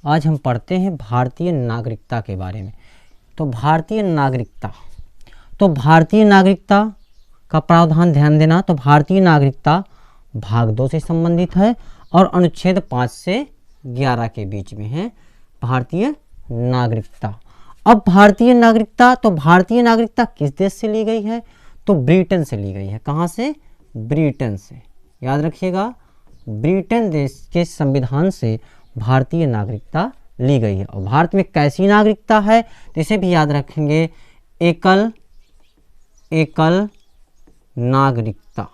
आज हम पढ़ते हैं भारतीय नागरिकता के बारे में। तो भारतीय नागरिकता का प्रावधान ध्यान देना। तो भारतीय नागरिकता भाग 2 से संबंधित है और अनुच्छेद 5 से 11 के बीच में है भारतीय नागरिकता। अब भारतीय नागरिकता किस देश से ली गई है? तो ब्रिटेन से ली गई है। कहाँ से? ब्रिटेन से। याद रखिएगा, ब्रिटेन देश के संविधान से भारतीय नागरिकता ली गई है। और भारत में कैसी नागरिकता है तो इसे भी याद रखेंगे, एकल नागरिकता।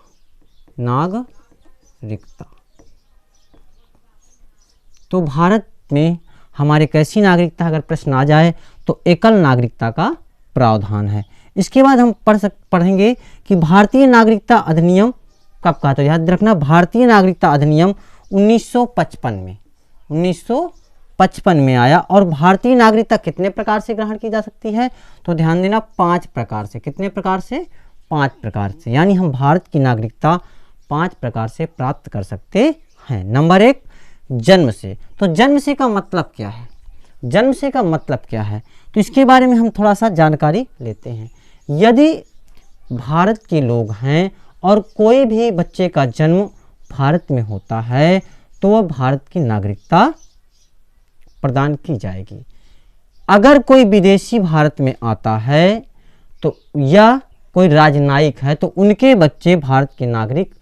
तो भारत में हमारे कैसी नागरिकता, अगर प्रश्न आ जाए तो एकल नागरिकता का प्रावधान है। इसके बाद हम पढ़ेंगे कि भारतीय नागरिकता अधिनियम कब का। तो याद रखना, भारतीय नागरिकता अधिनियम 1955 में आया। और भारतीय नागरिकता कितने प्रकार से ग्रहण की जा सकती है? तो ध्यान देना, 5 प्रकार से। कितने प्रकार से? 5 प्रकार से। यानी हम भारत की नागरिकता 5 प्रकार से प्राप्त कर सकते हैं। नंबर 1, जन्म से। तो जन्म से का मतलब क्या है? तो इसके बारे में हम थोड़ा सा जानकारी लेते हैं। यदि भारत के लोग हैं और कोई भी बच्चे का जन्म भारत में होता है तो वह भारत की नागरिकता प्रदान की जाएगी। अगर कोई विदेशी भारत में आता है तो या कोई राजनयिक है तो उनके बच्चे भारत के नागरिक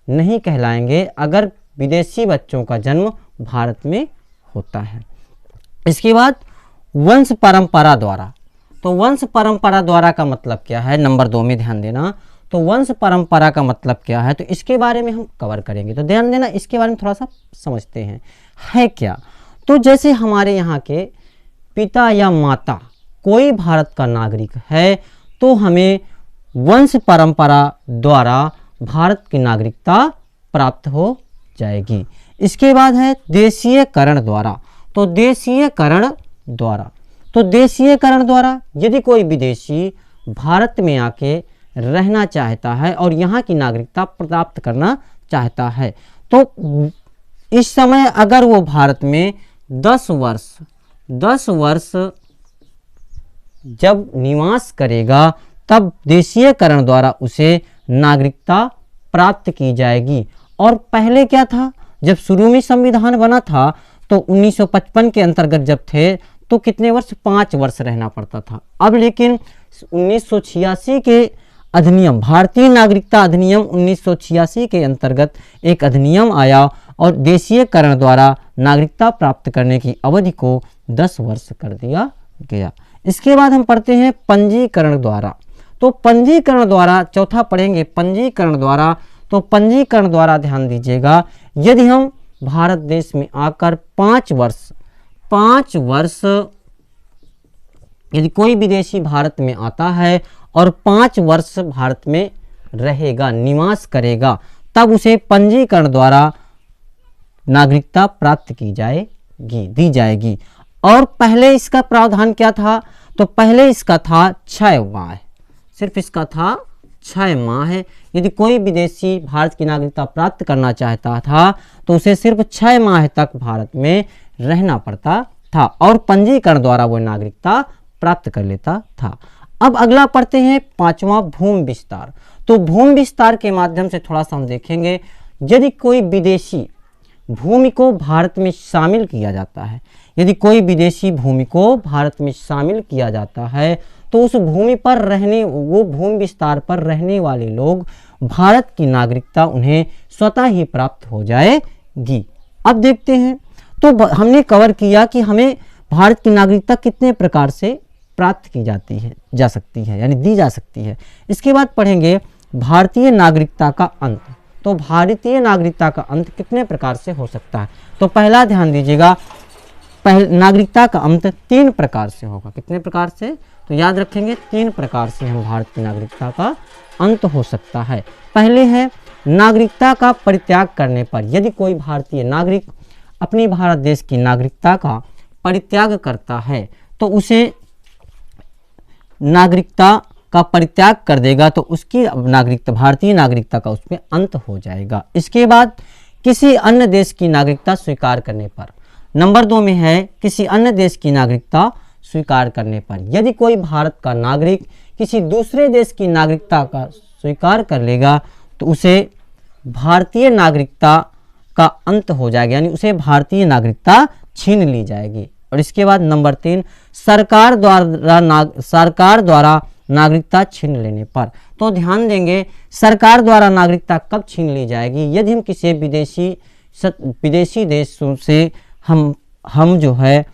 नहीं कहलाएंगे अगर विदेशी बच्चों का जन्म भारत में होता है। इसके बाद वंश परंपरा द्वारा। तो वंश परंपरा द्वारा का मतलब क्या है? नंबर 2 में ध्यान देना। तो वंश परंपरा का मतलब क्या है? तो इसके बारे में हम कवर करेंगे। तो ध्यान देना, इसके बारे में थोड़ा सा समझते हैं है क्या। तो जैसे हमारे यहाँ के पिता या माता कोई भारत का नागरिक है तो हमें वंश परंपरा द्वारा भारत की नागरिकता प्राप्त हो जाएगी। इसके बाद है देशीयकरण द्वारा। तो देशीयकरण द्वारा यदि कोई विदेशी भारत में आके रहना चाहता है और यहाँ की नागरिकता प्राप्त करना चाहता है तो इस समय अगर वो भारत में 10 वर्ष जब निवास करेगा तब देशीयकरण द्वारा उसे नागरिकता प्राप्त की जाएगी। और पहले क्या था, जब शुरू में संविधान बना था तो 1955 के अंतर्गत जब थे तो कितने वर्ष? 5 वर्ष रहना पड़ता था। अब लेकिन 1986 के अधिनियम, भारतीय नागरिकता अधिनियम 1986 के अंतर्गत एक अधिनियम आया और देशीयकरण द्वारा नागरिकता प्राप्त करने की अवधि को 10 वर्ष कर दिया गया। इसके बाद हम पढ़ते हैं पंजीकरण द्वारा। तो पंजीकरण द्वारा चौथा पढ़ेंगे, पंजीकरण द्वारा। तो पंजीकरण द्वारा ध्यान दीजिएगा, यदि हम भारत देश में आकर 5 वर्ष यदि कोई विदेशी भारत में आता है और 5 वर्ष भारत में रहेगा, निवास करेगा, तब उसे पंजीकरण द्वारा नागरिकता प्राप्त दी जाएगी। और पहले इसका प्रावधान क्या था? तो पहले इसका था 6 माह, सिर्फ इसका था 6 माह। यदि कोई विदेशी भारत की नागरिकता प्राप्त करना चाहता था तो उसे सिर्फ 6 माह तक भारत में रहना पड़ता था और पंजीकरण द्वारा वो नागरिकता प्राप्त कर लेता था। अब अगला पढ़ते हैं 5वां, भूमि विस्तार। तो भूमि विस्तार के माध्यम से थोड़ा सा हम देखेंगे, यदि कोई विदेशी भूमि को भारत में शामिल किया जाता है, यदि कोई विदेशी भूमि को भारत में शामिल किया जाता है तो उस भूमि पर वो भूमि विस्तार पर रहने वाले लोग भारत की नागरिकता उन्हें स्वतः ही प्राप्त हो जाएगी। अब देखते हैं, तो हमने कवर किया कि हमें भारत की नागरिकता कितने प्रकार से प्राप्त की जा सकती है यानी दी जा सकती है। इसके बाद पढ़ेंगे भारतीय नागरिकता का अंत। तो भारतीय नागरिकता का अंत कितने प्रकार से हो सकता है? तो पहला ध्यान दीजिएगा, नागरिकता का अंत 3 प्रकार से होगा। कितने प्रकार से? तो याद रखेंगे 3 प्रकार से हम भारत की नागरिकता का अंत हो सकता है। पहले है नागरिकता का परित्याग करने पर। यदि कोई भारतीय नागरिक अपनी भारत देश की नागरिकता का परित्याग करता है तो उसे नागरिकता का परित्याग कर देगा तो उसकी भारतीय नागरिकता का उसमें अंत हो जाएगा। इसके बाद किसी अन्य देश की नागरिकता स्वीकार करने पर। नंबर 2 में है किसी अन्य देश की नागरिकता स्वीकार करने पर। यदि कोई भारत का नागरिक किसी दूसरे देश की नागरिकता का स्वीकार कर लेगा तो उसे भारतीय नागरिकता का अंत हो जाएगा, यानी उसे भारतीय नागरिकता छीन ली जाएगी। और इसके बाद नंबर 3, सरकार द्वारा नागरिकता छीन लेने पर। तो ध्यान देंगे, सरकार द्वारा नागरिकता कब छीन ली जाएगी? यदि हम किसी विदेशी देशों से हम जो है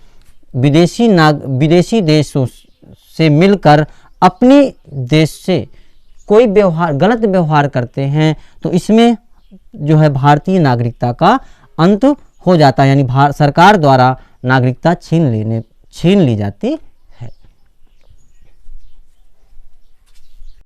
विदेशी देशों से मिलकर अपने देश से कोई गलत व्यवहार करते हैं तो इसमें जो है भारतीय नागरिकता का अंत हो जाता है, यानी सरकार द्वारा नागरिकता छीन ली जाती